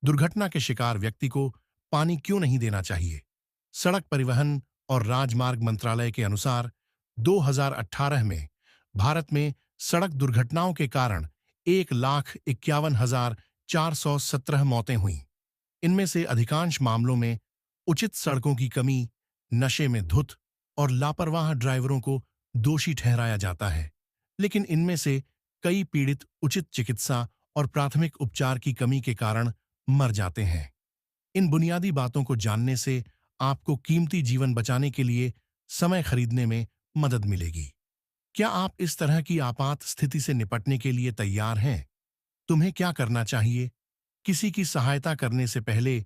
दुर्घटना के शिकार व्यक्ति को पानी क्यों नहीं देना चाहिए? सड़क परिवहन और राजमार्ग मंत्रालय के अनुसार 2018 में भारत में सड़क दुर्घटनाओं के कारण 1,51,417 मौतें हुईं। इनमें से अधिकांश मामलों में उचित सड़कों की कमी, नशे में धुत और लापरवाह ड्राइवरों को दोषी ठहराया जाता है। लेकिन इनमें से कई पीड़ित उचित चिकित्सा और प्राथमिक उपचार की कमी के कारण मर जाते हैं। इन बुनियादी बातों को जानने से आपको कीमती जीवन बचाने के लिए समय खरीदने में मदद मिलेगी। क्या आप इस तरह की आपात स्थिति से निपटने के लिए तैयार हैं? तुम्हें क्या करना चाहिए? किसी की सहायता करने से पहले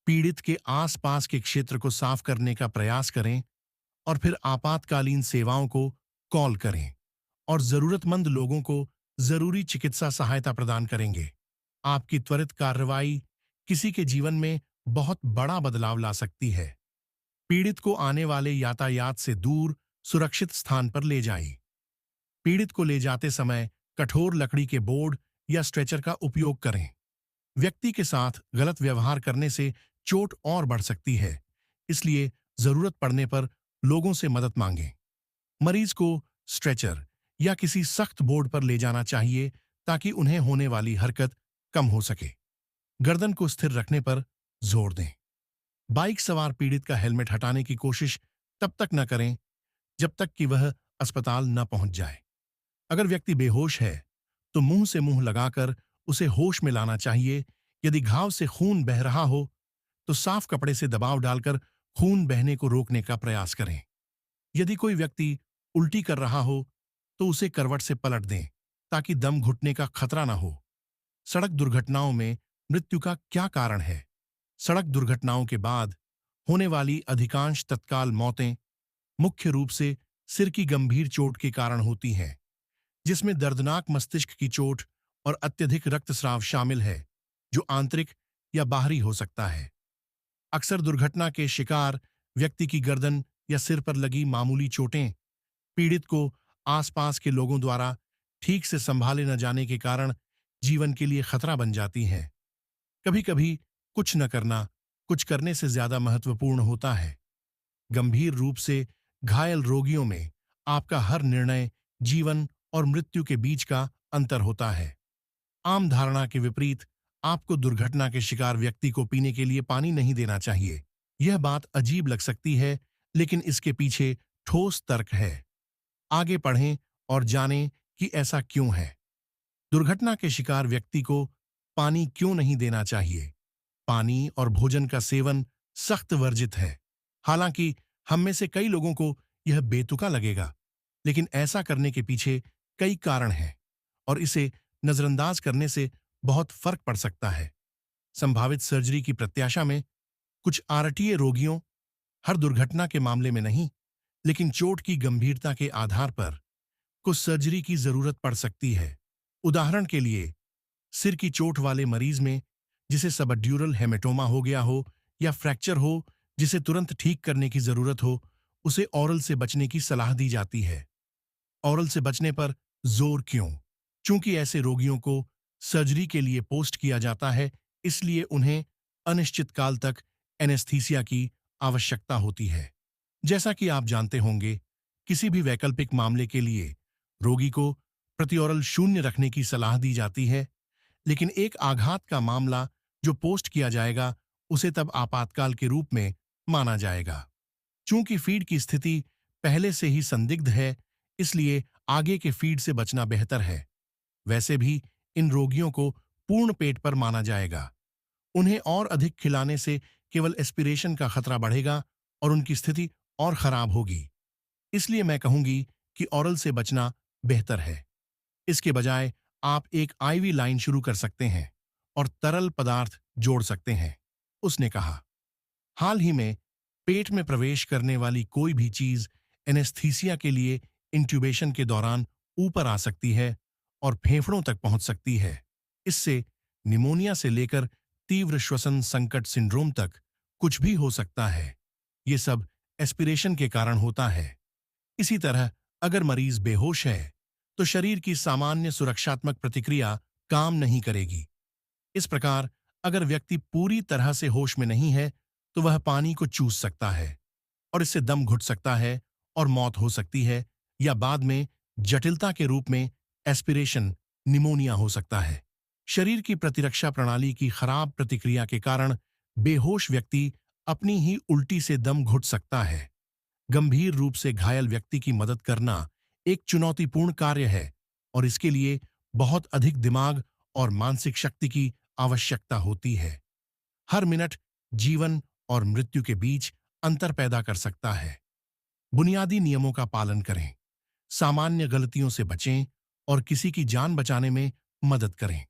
पीड़ित के आसपास के क्षेत्र को साफ करने का प्रयास करें और फिर आपातकालीन सेवाओं को कॉल करें और जरूरतमंद लोगों को जरूरी चिकित्सा सहायता प्रदान करेंगे। आपकी त्वरित कार्रवाई किसी के जीवन में बहुत बड़ा बदलाव ला सकती है। पीड़ित को आने वाले यातायात से दूर सुरक्षित स्थान पर ले जाएं। पीड़ित को ले जाते समय कठोर लकड़ी के बोर्ड या स्ट्रेचर का उपयोग करें। व्यक्ति के साथ गलत व्यवहार करने से चोट और बढ़ सकती है, इसलिए जरूरत पड़ने पर लोगों से मदद मांगें। मरीज को स्ट्रेचर या किसी सख्त बोर्ड पर ले जाना चाहिए ताकि उन्हें होने वाली हरकत कम हो सके। गर्दन को स्थिर रखने पर जोर दें। बाइक सवार पीड़ित का हेलमेट हटाने की कोशिश तब तक न करें जब तक कि वह अस्पताल न पहुंच जाए। अगर व्यक्ति बेहोश है तो मुंह से मुंह लगाकर उसे होश में लाना चाहिए। यदि घाव से खून बह रहा हो तो साफ कपड़े से दबाव डालकर खून बहने को रोकने का प्रयास करें। यदि कोई व्यक्ति उल्टी कर रहा हो तो उसे करवट से पलट दें ताकि दम घुटने का खतरा न हो। सड़क दुर्घटनाओं में मृत्यु का क्या कारण है? सड़क दुर्घटनाओं के बाद होने वाली अधिकांश तत्काल मौतें मुख्य रूप से सिर की गंभीर चोट के कारण होती हैं, जिसमें दर्दनाक मस्तिष्क की चोट और अत्यधिक रक्तस्राव शामिल है, जो आंतरिक या बाहरी हो सकता है। अक्सर दुर्घटना के शिकार व्यक्ति की गर्दन या सिर पर लगी मामूली चोटें पीड़ित को आसपास के लोगों द्वारा ठीक से संभाले न जाने के कारण जीवन के लिए खतरा बन जाती हैं। कभी-कभी कुछ न करना कुछ करने से ज्यादा महत्वपूर्ण होता है। गंभीर रूप से घायल रोगियों में आपका हर निर्णय जीवन और मृत्यु के बीच का अंतर होता है। आम धारणा के विपरीत आपको दुर्घटना के शिकार व्यक्ति को पीने के लिए पानी नहीं देना चाहिए। यह बात अजीब लग सकती है, लेकिन इसके पीछे ठोस तर्क है। आगे पढ़ें और जानें कि ऐसा क्यों है। दुर्घटना के शिकार व्यक्ति को पानी क्यों नहीं देना चाहिए? पानी और भोजन का सेवन सख्त वर्जित है। हालांकि हम में से कई लोगों को यह बेतुका लगेगा, लेकिन ऐसा करने के पीछे कई कारण हैं और इसे नजरअंदाज करने से बहुत फर्क पड़ सकता है। संभावित सर्जरी की प्रत्याशा में कुछ आरटीए रोगियों, हर दुर्घटना के मामले में नहीं, लेकिन चोट की गंभीरता के आधार पर कुछ सर्जरी की जरूरत पड़ सकती है। उदाहरण के लिए, सिर की चोट वाले मरीज में जिसे सबड्यूरल हेमेटोमा हो गया हो या फ्रैक्चर हो जिसे तुरंत ठीक करने की जरूरत हो, उसे ऑरल से बचने की सलाह दी जाती है। ऑरल से बचने पर जोर क्यों? चूंकि ऐसे रोगियों को सर्जरी के लिए पोस्ट किया जाता है, इसलिए उन्हें अनिश्चित काल तक एनेस्थीसिया की आवश्यकता होती है। जैसा कि आप जानते होंगे, किसी भी वैकल्पिक मामले के लिए रोगी को प्रतिओरल शून्य रखने की सलाह दी जाती है, लेकिन एक आघात का मामला जो पोस्ट किया जाएगा उसे तब आपातकाल के रूप में माना जाएगा। चूंकि फीड की स्थिति पहले से ही संदिग्ध है, इसलिए आगे के फीड से बचना बेहतर है। वैसे भी इन रोगियों को पूर्ण पेट पर माना जाएगा। उन्हें और अधिक खिलाने से केवल एस्पिरेशन का खतरा बढ़ेगा और उनकी स्थिति और खराब होगी। इसलिए मैं कहूंगी कि ऑरल से बचना बेहतर है। इसके बजाय आप एक आईवी लाइन शुरू कर सकते हैं और तरल पदार्थ जोड़ सकते हैं, उसने कहा। हाल ही में पेट में प्रवेश करने वाली कोई भी चीज एनेस्थीसिया के लिए इंट्यूबेशन के दौरान ऊपर आ सकती है और फेफड़ों तक पहुंच सकती है। इससे निमोनिया से लेकर तीव्र श्वसन संकट सिंड्रोम तक कुछ भी हो सकता है। ये सब एस्पिरेशन के कारण होता है। इसी तरह अगर मरीज बेहोश है तो शरीर की सामान्य सुरक्षात्मक प्रतिक्रिया काम नहीं करेगी। इस प्रकार अगर व्यक्ति पूरी तरह से होश में नहीं है तो वह पानी को चूस सकता है और इससे दम घुट सकता है और मौत हो सकती है, या बाद में जटिलता के रूप में एस्पिरेशन निमोनिया हो सकता है। शरीर की प्रतिरक्षा प्रणाली की खराब प्रतिक्रिया के कारण बेहोश व्यक्ति अपनी ही उल्टी से दम घुट सकता है। गंभीर रूप से घायल व्यक्ति की मदद करना एक चुनौतीपूर्ण कार्य है और इसके लिए बहुत अधिक दिमाग और मानसिक शक्ति की आवश्यकता होती है। हर मिनट जीवन और मृत्यु के बीच अंतर पैदा कर सकता है। बुनियादी नियमों का पालन करें, सामान्य गलतियों से बचें और किसी की जान बचाने में मदद करें।